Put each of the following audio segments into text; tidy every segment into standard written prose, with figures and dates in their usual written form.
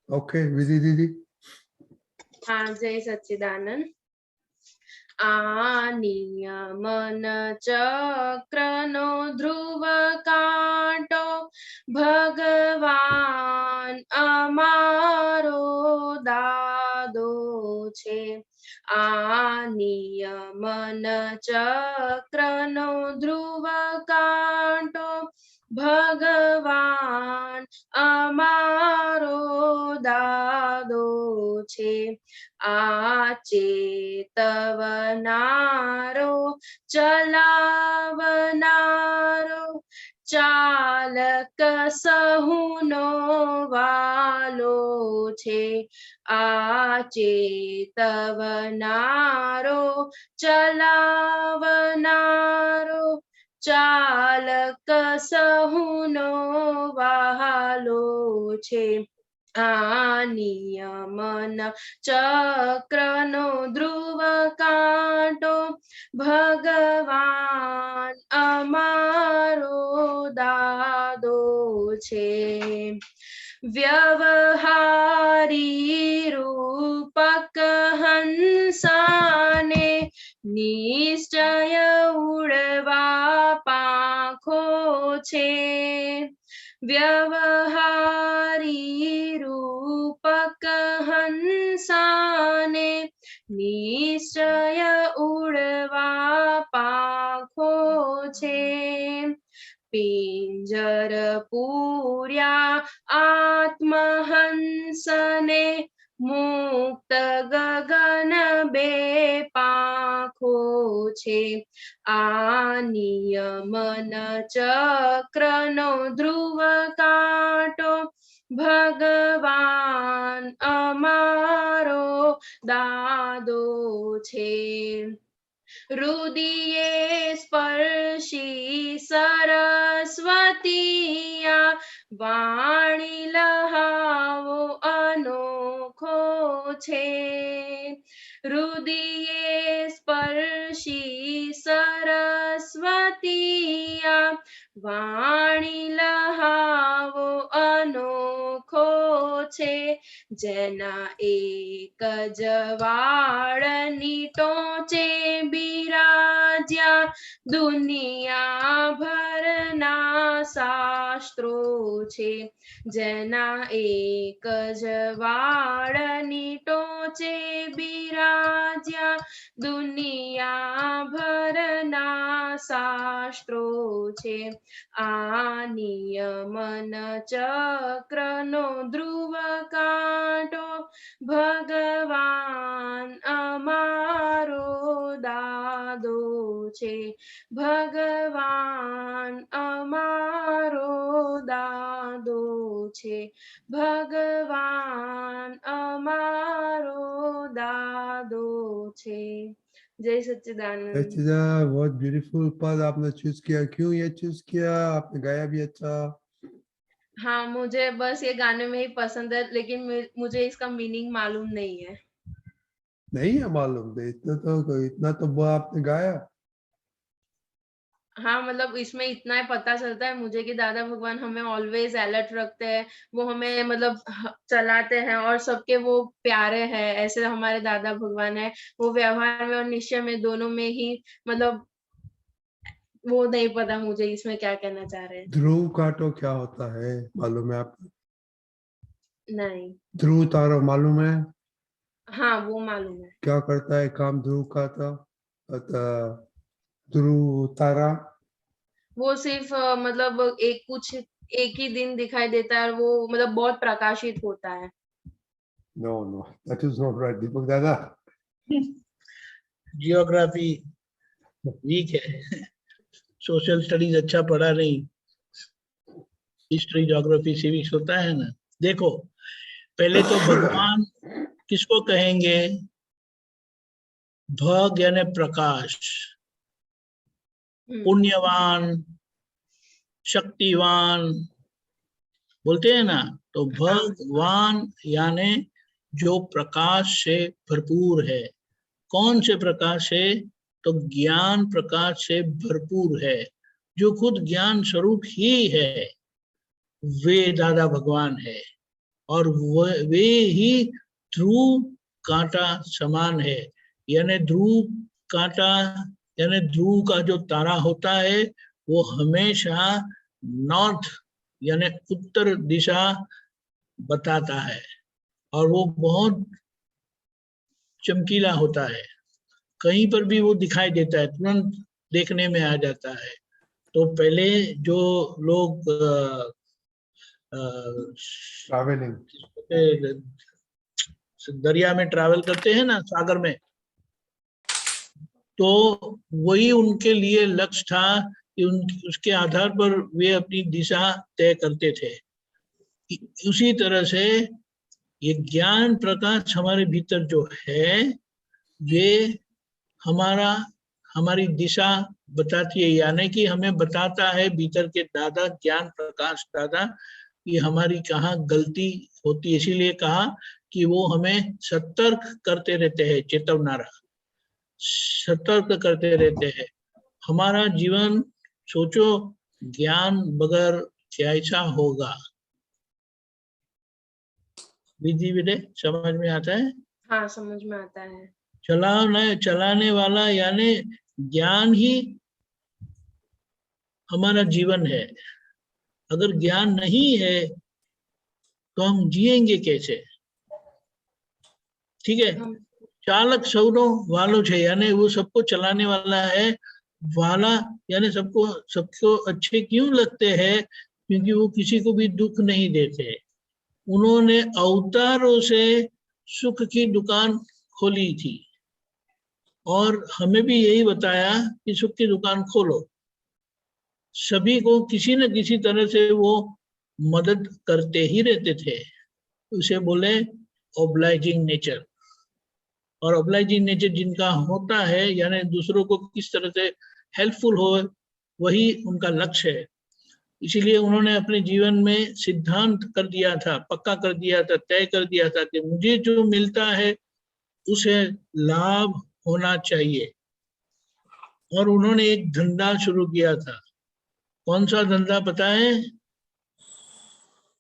Okay विधि दीदी। हाँ, जय सच्चिदानंद। आनियमन चक्रनो ध्रुव कांटो भगवान અમારો દાદો છે। આનિયમન ચક્રનો ધ્રુવ કાંટો ભગવાન અમારો દાદો છે। ચેતવનારો ચલાવનારો ચાલક સહુનો વાલો છે। ચેતવનારો ચલાવનારો ચાલક સહુનો વાલો છે। આનિયમન ચક્રનો ધ્રુવ કાંટો ભગવાન અમારો દાદો છે। વ્યવહારી રૂપક હંસાને નિશ્ચય ઉડવા પાંખો છે। વ્યવહારી રૂપક હંસાને નિશ્ચય ઉડવા પાંખો છે। પિંજર પૂર્યા આત્મહંસને મુક્ત ગગન બે પાંખો છે। આનિયમન ચક્રનો ધ્રુવ કાંટો ભગવાન અમારો દાદો છે। રુદિયે સ્પર્શી સરસ્વતીયા વાણી લહાવો અનોખો છે। રુદિયે સ્પર્શી સરસ્વતીયા વાણી લહાવો અનોખો છે। જેના એક જ વાળની ટોચે બિરાજ્યા દુનિયા ભરના શાસ્ત્રો છે। જેના એક જ વાળની ટોચે બિરાજ્યા દુનિયા ભરના શાસ્ત્રો છે। આનિયમન ચક્રનો ધ્રુવ કાંટો ભગવાન અમારો દાદો છે। ભગવાન અમારો દાદો છે। ભગવાન અમારો દાદો છે। जय सच्चिदानंद। सच्चिदानंद बहुत ब्यूटीफुल पद आपने चूज किया। क्यों ये चूज किया? आपने गाया भी अच्छा। हाँ, मुझे बस ये गाने में ही पसंद है, लेकिन मुझे इसका मीनिंग मालूम नहीं है। नहीं है मालूम थे? इतना तो आपने गाया। हाँ, मतलब इसमें इतना ही पता चलता है मुझे कि दादा भगवान हमें ऑलवेज अलर्ट रखते हैं। वो हमें मतलब चलाते हैं और सबके वो प्यारे हैं। ऐसे हमारे दादा भगवान है। वो व्यवहार में और निश्चय में दोनों में ही मतलब वो नहीं पता मुझे इसमें क्या कहना चाह रहे हैं। ध्रुव कांटो क्या होता है मालूम है आपको? नहीं। ध्रुव तारा मालूम है? हाँ, वो मालूम है। क्या करता है काम ध्रुव कांटा? ध्रुव तारा वो सिर्फ मतलब एक ही दिन दिखाई देता है और वो मतलब बहुत प्रकाशित होता है। No, that is not right, दीपक दादा। जियोग्राफी वीक है, सोशल स्टडीज अच्छा पढ़ा नहीं, हिस्ट्री ज्योग्राफी सिविक्स होता है ना। देखो, पहले तो भगवान किसको कहेंगे? भग यानी प्रकाश, पुण्यवान, शक्तिवान बोलते हैं ना। तो भगवान यानी जो प्रकाश से भरपूर है। कौन से प्रकाश है? तो ज्ञान प्रकाश से भरपूर है, जो खुद ज्ञान स्वरूप ही है, वे दादा भगवान है। और वे ही ध्रुव कांटा समान है। यानी ध्रुव कांटा यानी ध्रुव का जो तारा होता है वो हमेशा नॉर्थ यानी उत्तर दिशा बताता है और वो बहुत चमकीला होता है, कहीं पर भी वो दिखाई देता है, तुरंत देखने में आ जाता है। तो पहले जो लोग ट्रैवलिंग दरिया में ट्रैवल करते हैं ना, सागर में, तो वही उनके लिए लक्ष्य था कि उसके आधार पर वे अपनी दिशा तय करते थे। उसी तरह से ये ज्ञान प्रकाश हमारे भीतर जो है वे हमारी दिशा बताती है, यानी कि हमें बताता है भीतर के दादा, ज्ञान प्रकाश दादा, कि हमारी कहाँ गलती होती है। इसीलिए कहा कि वो हमें सतर्क करते रहते हैं, चेतवनारा, सतर्क करते रहते हैं। हमारा जीवन सोचो ज्ञान बगैर कैसा होगा। विधि विधे समझ में आता है? हाँ, समझ में आता है। चलाने वाला यानी ज्ञान ही हमारा जीवन है। अगर ज्ञान नहीं है तो हम जिएंगे कैसे? ठीक है, चालक सौरों वालों छे, यानी वो सबको चलाने वाला है। वाला यानी सबको अच्छे क्यों लगते हैं? क्योंकि वो किसी को भी दुख नहीं देते। उन्होंने अवतारों से सुख की दुकान खोली थी और हमें भी यही बताया कि सुख की दुकान खोलो। सभी को किसी न किसी तरह से वो मदद करते ही रहते थे। उसे बोले ऑब्लाइजिंग नेचर। और ऑब्लाइजिंग नेचर जिनका होता है यानी दूसरों को किस तरह से हेल्पफुल हो, वही उनका लक्ष्य है। इसीलिए उन्होंने अपने जीवन में सिद्धांत कर दिया था, पक्का कर दिया था, तय कर दिया था कि मुझे जो मिलता है उसे लाभ होना चाहिए। और उन्होंने एक धंधा शुरू किया था। कौन सा धंधा पता है?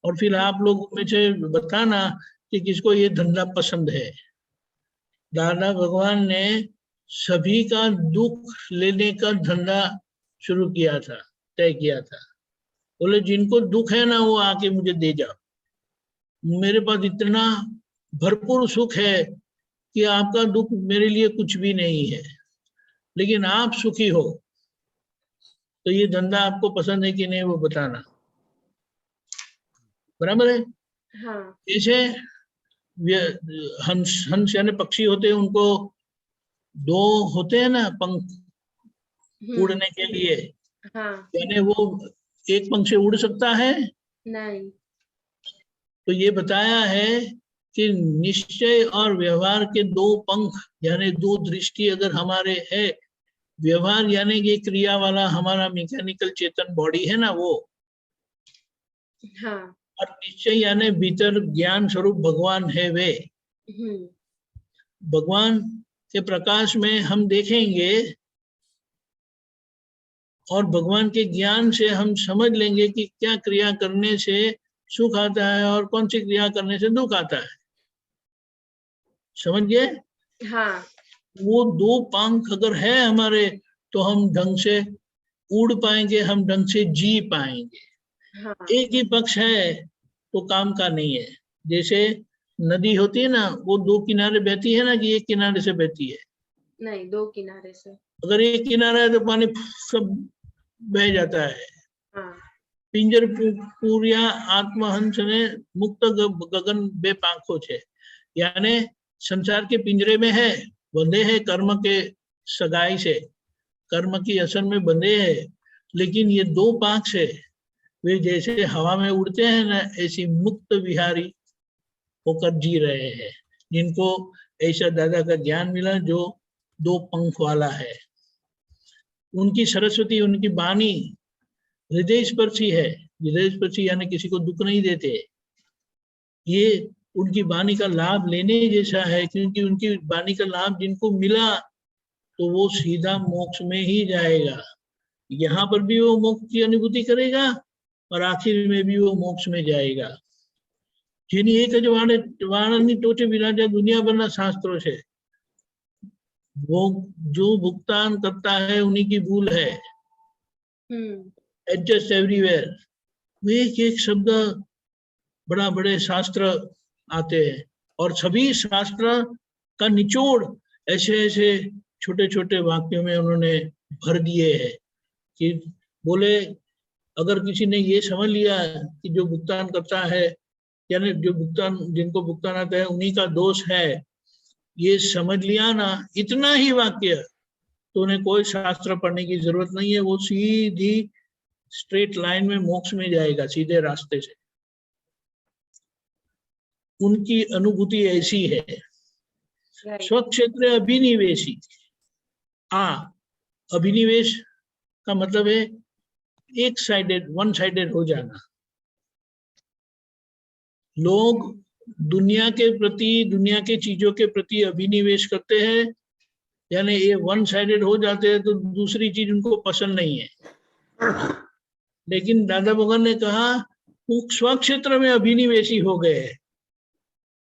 और फिर आप लोग में से बताना कि किसको ये धंधा पसंद है। दादा भगवान ने सभी का दुख लेने का धंधा शुरू किया था, तय किया था। बोले जिनको दुख है ना वो आके मुझे दे जाओ, मेरे पास इतना भरपूर सुख है कि आपका दुख मेरे लिए कुछ भी नहीं है, लेकिन आप सुखी हो। तो ये धंधा आपको पसंद है कि नहीं वो बताना। बराबर है? हाँ। जैसे हंस यानी पक्षी होते हैं, उनको दो होते हैं ना पंख उड़ने के लिए। हाँ। यानी वो एक पंख से उड़ सकता है? नहीं। तो ये बताया है कि निश्चय और व्यवहार के दो पंख यानी दो दृष्टि अगर हमारे है, व्यवहार यानी ये क्रिया वाला हमारा मैकेनिकल चेतन बॉडी है ना वो, हाँ। और निश्चय यानी भीतर ज्ञान स्वरूप भगवान है वे। भगवान के प्रकाश में हम देखेंगे और भगवान के ज्ञान से हम समझ लेंगे कि क्या क्रिया करने से सुख आता है और कौन सी क्रिया करने से दुख आता है। समझ गए? हाँ। वो दो पंख अगर है हमारे तो हम ढंग से उड़ पाएंगे, हम ढंग से जी पाएंगे। हाँ। एक ही पक्ष है तो काम का नहीं है। जैसे नदी होती है ना, वो दो किनारे बहती है ना कि एक किनारे से बहती है? नहीं, दो किनारे से। अगर एक किनारा है तो पानी सब बह जाता है। हाँ। पिंजर पूरिया आत्महंस ने मुक्त गगन बेपांखो छे, यानी संसार के पिंजरे में है, बंधे हैं कर्म के सगाई से, कर्म की असर में बंधे हैं, लेकिन ये दो पांख से वे जैसे हवा में उड़ते हैं ना, ऐसी मुक्त विहारी होकर जी रहे हैं, जिनको ऐसा दादा का ज्ञान मिला जो दो पंख वाला है। उनकी सरस्वती, उनकी वाणी हृदय स्पर्शी है। हृदय स्पर्शी यानी किसी को दुख नहीं देते। ये उनकी वाणी का लाभ लेने जैसा है, क्योंकि उनकी वाणी का लाभ जिनको मिला तो वो सीधा मोक्ष में ही जाएगा। यहाँ पर भी वो मोक्ष की अनुभूति करेगा और आखिर में भी वो मोक्ष में जाएगा। જેની એક જ વાણની ટોચે વિરાજે दुनियाभરના શાસ્ત્રો છે, वो जो भुगतान करता है उन्हीं की भूल है। एडजस्ट एवरीवेयर, वो एक एक शब्द बड़ा बड़े शास्त्र आते हैं और सभी शास्त्र का निचोड़ ऐसे ऐसे छोटे छोटे वाक्यों में उन्होंने भर दिए हैं कि बोले अगर किसी ने ये समझ लिया कि जो भुगतान करता है यानी जो भुगतान जिनको भुगतान आता है उन्हीं का दोष है, ये समझ लिया ना इतना ही वाक्य, तो उन्हें कोई शास्त्र पढ़ने की जरूरत नहीं है, वो सीधी स्ट्रेट लाइन में मोक्ष में जाएगा, सीधे रास्ते से। उनकी अनुभूति ऐसी है। स्वक्षेत्र अभिनिवेशी, अभिनिवेश का मतलब है एक साइडेड, वन साइडेड हो जाना। लोग दुनिया के प्रति, दुनिया के चीजों के प्रति अभिनिवेश करते हैं, यानी ये वन साइडेड हो जाते हैं तो दूसरी चीज उनको पसंद नहीं है। लेकिन दादा भगवान ने कहा वो स्वक्षेत्र में अभिनिवेशी हो गए,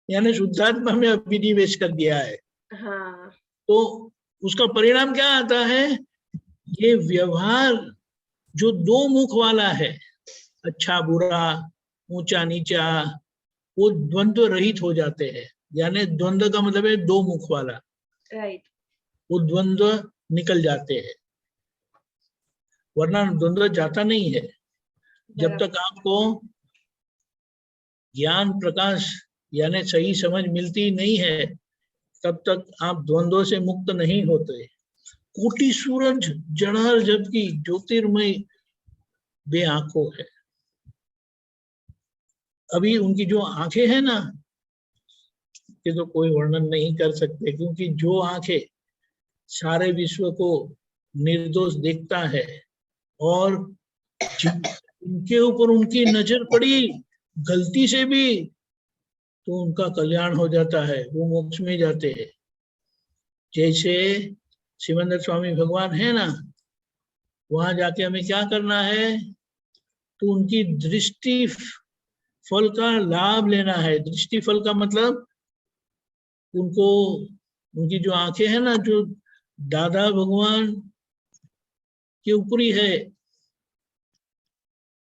यानी शुद्धात्मा में अभिनिवेश कर दिया है। हाँ। तो उसका परिणाम क्या आता है, ये व्यवहार जो दो मुख वाला है, अच्छा बुरा, ऊंचा नीचा, वो द्वंद्व रहित हो जाते हैं। यानी द्वंद्व का मतलब है दो मुख वाला, राइट। वो द्वंद्व निकल जाते हैं, वरना द्वंद्व जाता नहीं है। जब तक आपको ज्ञान प्रकाश यानी सही समझ मिलती नहीं है, तब तक आप द्वंद्वों से मुक्त नहीं होते। कोटि सूरज जड़हर जबकि ज्योतिर्मय बे आंखों है। अभी उनकी जो आंखें हैं ना, ये तो कोई वर्णन नहीं कर सकते, क्योंकि जो आंखें सारे विश्व को निर्दोष देखता है और जिनके ऊपर उनकी नजर पड़ी गलती से भी, तो उनका कल्याण हो जाता है, वो मोक्ष में जाते हैं। जैसे सिमंदर स्वामी भगवान है ना, वहां जाके हमें क्या करना है, तो उनकी दृष्टि फल का लाभ लेना है। दृष्टि फल का मतलब उनको, उनकी जो आंखें हैं ना, जो दादा भगवान के ऊपरी है,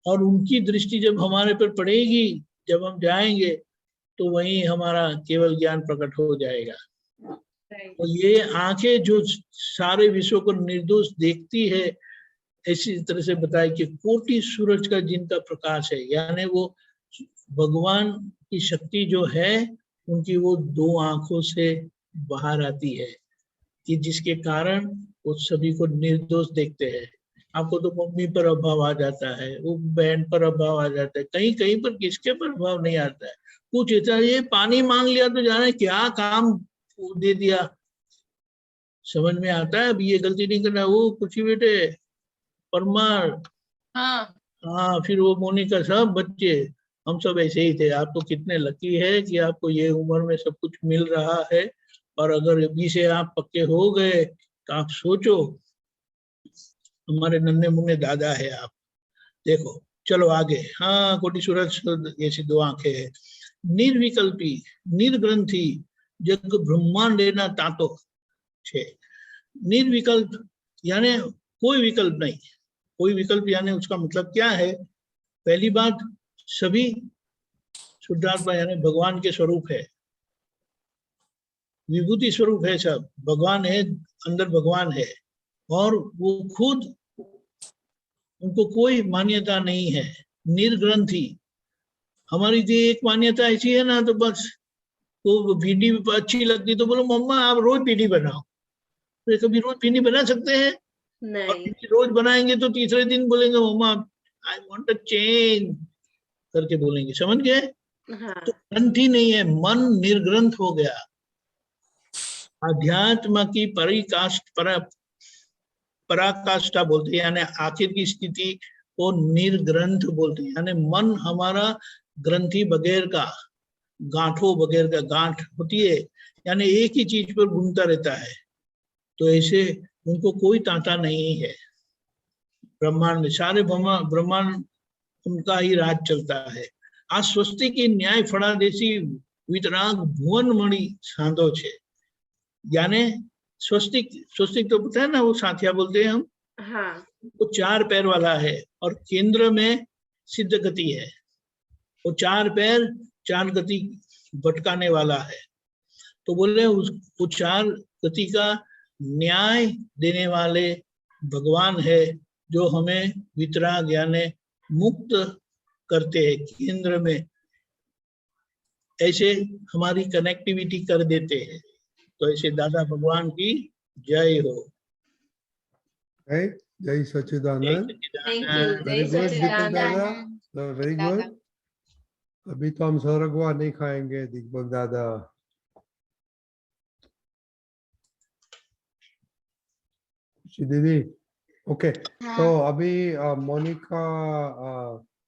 और उनकी दृष्टि जब हमारे पर पड़ेगी, जब हम जाएंगे, तो वहीं हमारा केवल ज्ञान प्रकट हो जाएगा। तो ये आंखें जो सारे विश्व को निर्दोष देखती है, ऐसी तरह से बताया कि कोटि सूरज का जिनका प्रकाश है, यानी वो भगवान की शक्ति जो है उनकी वो दो आंखों से बाहर आती है, कि जिसके कारण वो सभी को निर्दोष देखते हैं। आपको तो मम्मी पर अभाव आ जाता है, वो बहन पर अभाव आ जाता है, कहीं कहीं पर किसके पर अभाव नहीं आता है। कुछ इतना ये पानी मांग लिया तो जाने क्या काम दे दिया, समझ में आता है। अभी ये गलती नहीं करना, वो कुछ ही बेटे परमार, हाँ फिर वो मोनिका, सब बच्चे हम सब ऐसे ही थे। आप तो कितने लकी है कि आपको ये उम्र में सब कुछ मिल रहा है, और अगर अभी से आप पक्के हो गए तो आप सोचो, हमारे नन्हे मुन्ने दादा है आप। देखो चलो आगे। हाँ, कोटि सूरज ऐसी दो आंखें है। निर्विकल्पी, निर्ग्रंथी जग ब्रह्मांड लेना तातो छे। निर्विकल्प यानी कोई विकल्प नहीं। कोई विकल्प यानी उसका मतलब क्या है, पहली बात, सभी शुद्धात्मा यानी भगवान के स्वरूप है, विभूति स्वरूप है, सब भगवान है, अंदर भगवान है, और वो खुद, उनको कोई मान्यता नहीं है। निर्ग्रंथी, हमारी जो एक मान्यता ऐसी है ना, तो बस वो भिंडी अच्छी लगती तो बोलो मम्मा आप रोज भिंडी बनाओ, तो कभी रोज भिंडी बना सकते हैं? नहीं। और रोज बनाएंगे तो तीसरे दिन बोलेंगे मम्मा आई वांट अ चेंज करके बोलेंगे, समझ गए? हाँ। तो ग्रंथि नहीं है, मन निर्ग्रंथ हो गया। अध्यात्म की पराकाष्ठा बोलते हैं, यानी आखिर की स्थिति को निर्ग्रंथ बोलते हैं। यानी मन हमारा ग्रंथि बगैर का, गांठों बगैर का, गांठ होती है यानी एक ही चीज पर घूमता रहता है, तो ऐसे उनको कोई तांता नहीं है। ब्रह्मांड में सारे ब्रह्मांड उनका ही राज चलता है। આ સ્વસ્તિકી ન્યાય ફળાદેશી વિતરાગ भुवन मणि साधो छे। यानी स्वस्तिक, स्वस्तिक तो पता है ना, वो साथिया बोलते हैं हम, हाँ वो 4 पैर वाला है और केंद्र में सिद्ध गति है। वो 4 पैर 4 गति भटकाने वाला है। तो बोले वो 4 गति का न्याय देने वाले भगवान है, जो हमें वितराग यानी मुक्त करते हैं केंद्र में, ऐसे हमारी कनेक्टिविटी कर देते हैं। तो ऐसे दादा भगवान की जय हो। जय सच्चिदानंद। Thank you. वेरी जय गुड दीपक दादा, सच्चिदानंद। Very good. अभी तो हम सरगवा नहीं खाएंगे दीपक दादा। दीदी ओके। तो अभी मोनिका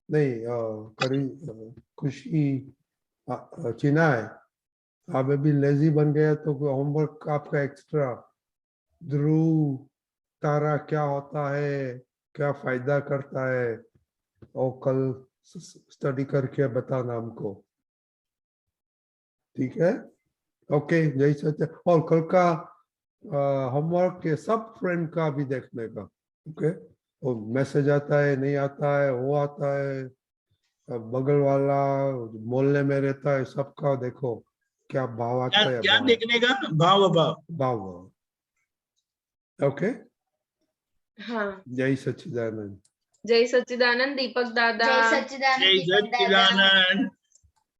नहीं करी खुशी चीना है। आप अभी लेजी बन गया तो होमवर्क आपका एक्स्ट्रा। ध्रुव तारा क्या होता है, क्या फायदा करता है, और कल स्टडी करके बताना हमको, ठीक है? ओके जय सत्य। और कल का होमवर्क के सब फ्रेंड का भी देखने का, ओके? वो मैसेज आता है नहीं आता है, वो आता है, बगल वाला मोहल्ले में रहता है, सबका देखो क्या भाव आता है। क्या देखने का? भाव भाव भाव। ओके हाँ जय सच्चिदानंद। जय सच्चिदानंद दीपक दादा। जय सच्चिदानंद जय दीपक दादा। सच्चिदानंद।